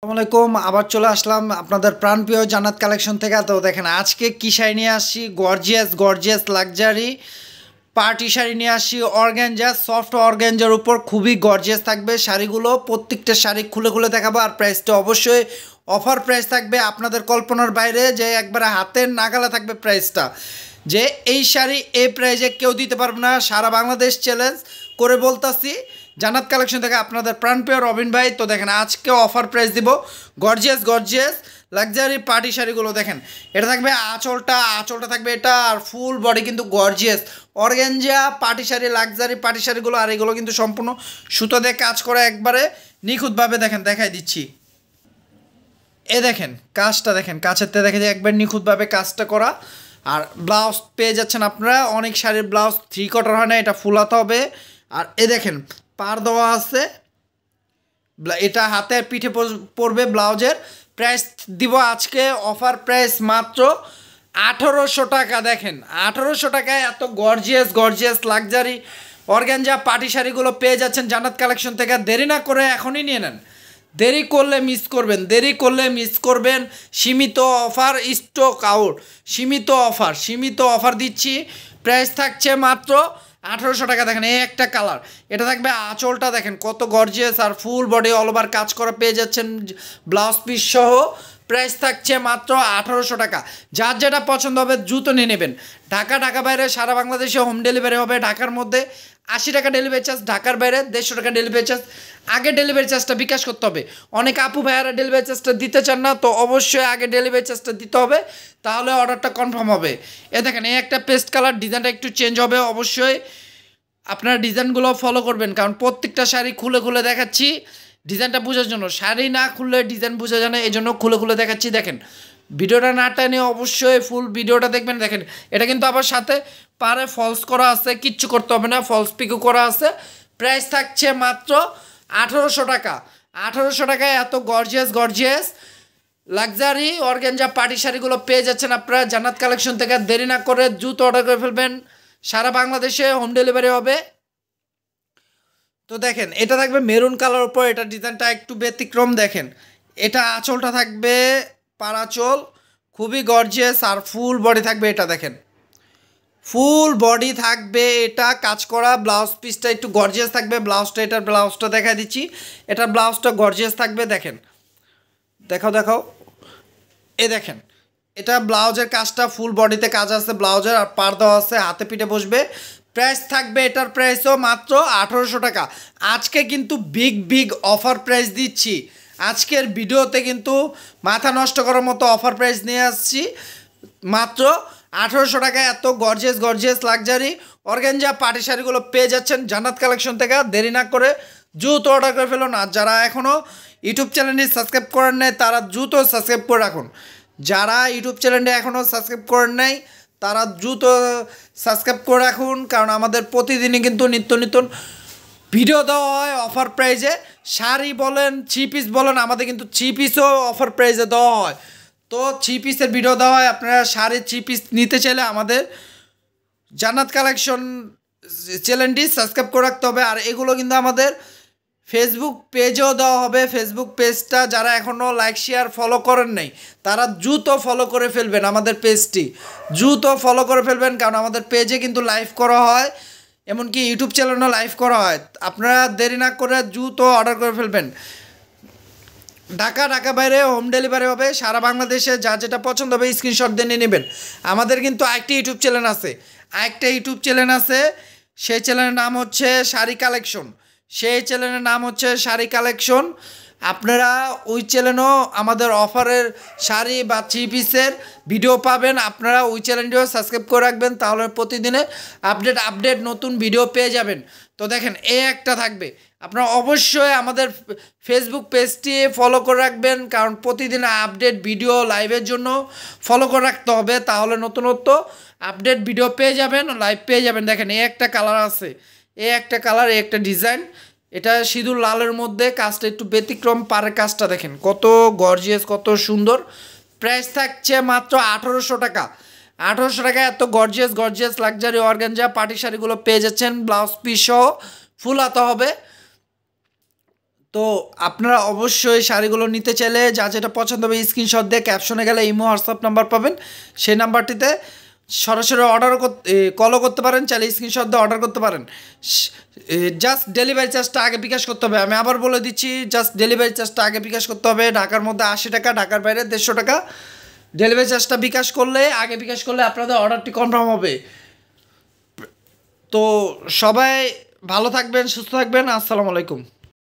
আসসালামাইকুম আবার চলে আসলাম আপনাদের প্রাণপ্রিয় জান্নাত কালেকশন থেকে। তো দেখেন আজকে কি শাড়ি নিয়ে আসছি, gorgeous gorgeous luxury party sari নিয়ে আসছি। অর্গানজা, সফট অর্গানজার উপর খুবই গর্জিয়াস থাকবে শাড়িগুলো। প্রত্যেকটা শাড়ি খুলে খুলে দেখাবো, আর প্রাইসটা অবশ্যই অফার প্রাইস থাকবে, আপনাদের কল্পনার বাইরে, যে একবারে হাতের নাগালে থাকবে প্রাইসটা। যে এই শাড়ি এই প্রাইসে কেউ দিতে পারবে না, সারা বাংলাদেশ চ্যালেঞ্জ করে বলতাছি। জান্নাত কালেকশন থেকে আপনাদের প্রাণপ্রিয় রবিন ভাই। তো দেখেন আজকে অফার প্রাইস দিব গর্জিয়াস গর্জিয়াস লাক্সারি পার্টি শাড়িগুলো। দেখেন এটা থাকবে আঁচলটা থাকবে এটা, আর ফুল বডি কিন্তু gorgeous organza party sari, luxury party শাড়িগুলো। আর এগুলো কিন্তু সম্পূর্ণ সুতো দিয়ে কাজ করা, একবারে নিখুঁতভাবে দেখেন দেখাই দিচ্ছি। এ দেখেন কাজটা, দেখেন কাছের থেকে দেখে যে একবার নিখুঁতভাবে কাজটা করা। আর ব্লাউজ পেয়ে যাচ্ছেন আপনারা, অনেক শাড়ির ব্লাউজ 3/4 হয় না, এটা ফুলাতে হবে। আর এ দেখেন পার দেওয়া আছে, এটা হাতের পিঠে পড়বে ব্লাউজের। প্রাইস দিব আজকে অফার প্রাইস মাত্র 1800 টাকা। দেখেন 1800 টাকায় এত gorgeous gorgeous luxury organza party শাড়িগুলো পেয়ে যাচ্ছেন জান্নাত কালেকশন থেকে। দেরি না করে এখনই নিয়ে নেন, দেরি করলে মিস করবেন, দেরি করলে মিস করবেন। সীমিত অফার, স্টক আউট, সীমিত অফার দিচ্ছি। প্রাইস থাকছে মাত্র 1800 টাকা। দেখেন এই একটা কালার, এটা থাকবে আঁচলটা দেখেন কত গর্জিয়াস, আর ফুল বডি অল ওভার কাজ করা পেয়ে যাচ্ছেন ব্লাউজ পিস সহ। প্রাইস থাকছে মাত্র 1800 টাকা। যার যেটা পছন্দ হবে দ্রুত নিয়ে নেবেন। ঢাকা বাইরে সারা বাংলাদেশে হোম ডেলিভারি হবে। ঢাকার মধ্যে 80 টাকা ডেলিভারি চার্জ, ঢাকার বাইরে 150 টাকা ডেলিভারি চার্জ। আগে ডেলিভারি চার্জটা বিকাশ করতে হবে। অনেক আপু ভাইয়ারা ডেলিভারি চার্জটা দিতে চান না, তো অবশ্যই আগে ডেলিভারি চার্জটা দিতে হবে, তাহলে অর্ডারটা কনফার্ম হবে। এ দেখেন এই একটা পেস্ট কালার, ডিজাইনটা একটু চেঞ্জ হবে। অবশ্যই আপনারা ডিজাইনগুলো ফলো করবেন, কারণ প্রত্যেকটা শাড়ি খুলে খুলে দেখাচ্ছি ডিজাইনটা বোঝার জন্য। শাড়ি না খুললে ডিজাইন বোঝা যায় না, এই জন্য খুলে খুলে দেখাচ্ছি। দেখেন ভিডিওটা না টানে অবশ্যই ফুল ভিডিওটা দেখবেন। দেখেন এটা কিন্তু আবার সাথে পারে ফলস করা আছে, কিচ্ছু করতে হবে না, ফলস পিকও করা আছে। প্রাইস থাকছে মাত্র 1800 টাকা। 1800 টাকায় এত gorgeous gorgeous luxury organza party শাড়িগুলো পেয়ে যাচ্ছেন আপনারা জান্নাত কালেকশন থেকে। দেরি না করে দ্রুত অর্ডার করে ফেলবেন, সারা বাংলাদেশে হোম ডেলিভারি হবে। তো দেখেন এটা থাকবে মেরুন কালার উপর, এটা ডিজাইনটা একটু ব্যতিক্রম। দেখেন এটা আঁচলটা থাকবে পাড়াচল, খুবই গর্জিয়াস, আর ফুল বডি থাকবে এটা। দেখেন ফুল বডি থাকবে এটা কাজ করা। ব্লাউজ পিসটা একটু গর্জিয়াস থাকবে, ব্লাউজটা, এটার ব্লাউজটা দেখা দিচ্ছি, এটার ব্লাউজটা গর্জিয়াস থাকবে। দেখেন দেখাও এ দেখেন এটা ব্লাউজের কাজটা, ফুল বডিতে কাজ আছে ব্লাউজের, আর পার দেওয়া আছে, হাতে পিঠে বসবে। প্রাইস থাকবে এটার প্রাইসও মাত্র 1800 টাকা। আজকে কিন্তু বিগ অফার প্রাইস দিচ্ছি। আজকের ভিডিওতে কিন্তু মাথা নষ্ট করার মতো অফার প্রাইস নিয়ে আসছি। মাত্র 1800 টাকায় এত gorgeous gorgeous luxury organza party শাড়িগুলো পেয়ে যাচ্ছেন জান্নাত কালেকশন থেকে। দেরি না করে দ্রুত অর্ডার করে ফেলুন। আর যারা এখনও ইউটিউব চ্যানেলটি সাবস্ক্রাইব করেন নাই তারা দ্রুত সাবস্ক্রাইব করে রাখুন। যারা ইউটিউব চ্যানেলটি এখনও সাবস্ক্রাইব করেন নাই তারা দ্রুত সাবস্ক্রাইব করে রাখুন, কারণ আমাদের প্রতিদিনই কিন্তু নিত্য নতুন ভিডিও দেওয়া হয় অফার প্রাইজে। শাড়ি বলেন, 3 পিস বলেন, আমাদের কিন্তু 3 পিসও অফার প্রাইজে দেওয়া হয়। তো 3 পিসের ভিডিও দেওয়া হয়। আপনারা শাড়ি 3 পিস নিতে চাইলে আমাদের জান্নাত কালেকশন চ্যানেলটি সাবস্ক্রাইব করে রাখতে হবে। আর এগুলো কিন্তু আমাদের ফেসবুক পেজেও দেওয়া হবে। ফেসবুক পেজটা যারা এখনও লাইক শেয়ার ফলো করেন নাই তারা দ্রুত ফলো করে ফেলবেন, আমাদের পেজটি দ্রুত ফলো করে ফেলবেন, কারণ আমাদের পেজে কিন্তু লাইভ করা হয়, এমনকি ইউটিউব চ্যানেলও লাইভ করা হয়। আপনারা দেরি না করে দ্রুত অর্ডার করে ফেলবেন। ঢাকা বাইরে হোম ডেলিভারি হবে। সারা বাংলাদেশে যা যেটা পছন্দ হবে স্ক্রিনশট দিয়ে নিয়ে নেবেন। আমাদের কিন্তু আরেকটা ইউটিউব চ্যানেল আছে, সেই চ্যানেলের নাম হচ্ছে শাড়ি কালেকশন। আপনারা ওই চ্যানেলও আমাদের অফারের শাড়ি বা 3 পিসের ভিডিও পাবেন। আপনারা ওই চ্যানেলটিও সাবস্ক্রাইব করে রাখবেন, তাহলে প্রতিদিনে আপডেট নতুন ভিডিও পেয়ে যাবেন। তো দেখেন এই একটা থাকবে, আপনারা অবশ্যই আমাদের ফেসবুক পেজটি ফলো করে রাখবেন, কারণ প্রতিদিন আপডেট ভিডিও লাইভের জন্য ফলো করে রাখতে হবে, তাহলে নতুনত্ব আপডেট ভিডিও পেয়ে যাবেন, লাইভ পেয়ে যাবেন। দেখেন এই একটা কালার আছে, এই একটা ডিজাইন, এটা সিঁদুর লালের মধ্যে কাজটা একটু ব্যতিক্রম, পাড়ের কাজটা দেখেন কত গর্জিয়াস, কত সুন্দর। প্রাইস থাকছে মাত্র 1800 টাকা। 1800 টাকায় এত গর্জিয়াস লাক্সারি অর্গানজা পার্টি শাড়িগুলো পেয়ে যাচ্ছেন, ব্লাউজ পিস সহ ফুল হাতা হবে। তো আপনারা অবশ্যই শাড়িগুলো নিতে চাইলে যা যেটা পছন্দ হবে স্ক্রিনশট দিয়ে ক্যাপশনে গেলে ইমো হোয়াটসঅ্যাপ নাম্বার পাবেন, সেই নাম্বারটিতে সরাসরি অর্ডারও কলও করতে পারেন, চাইলে স্ক্রিনশট দিয়ে অর্ডার করতে পারেন। জাস্ট ডেলিভারি চার্জটা আগে বিকাশ করতে হবে, আমি আবার বলে দিচ্ছি, জাস্ট ডেলিভারি চার্জটা আগে বিকাশ করতে হবে। ঢাকার মধ্যে 80 টাকা, ঢাকার বাইরে 150 টাকা। ডেলিভারি চার্জটা বিকাশ করলে, আগে বিকাশ করলে আপনাদের অর্ডারটি কনফার্ম হবে। তো সবাই ভালো থাকবেন, সুস্থ থাকবেন, আসসালামু আলাইকুম।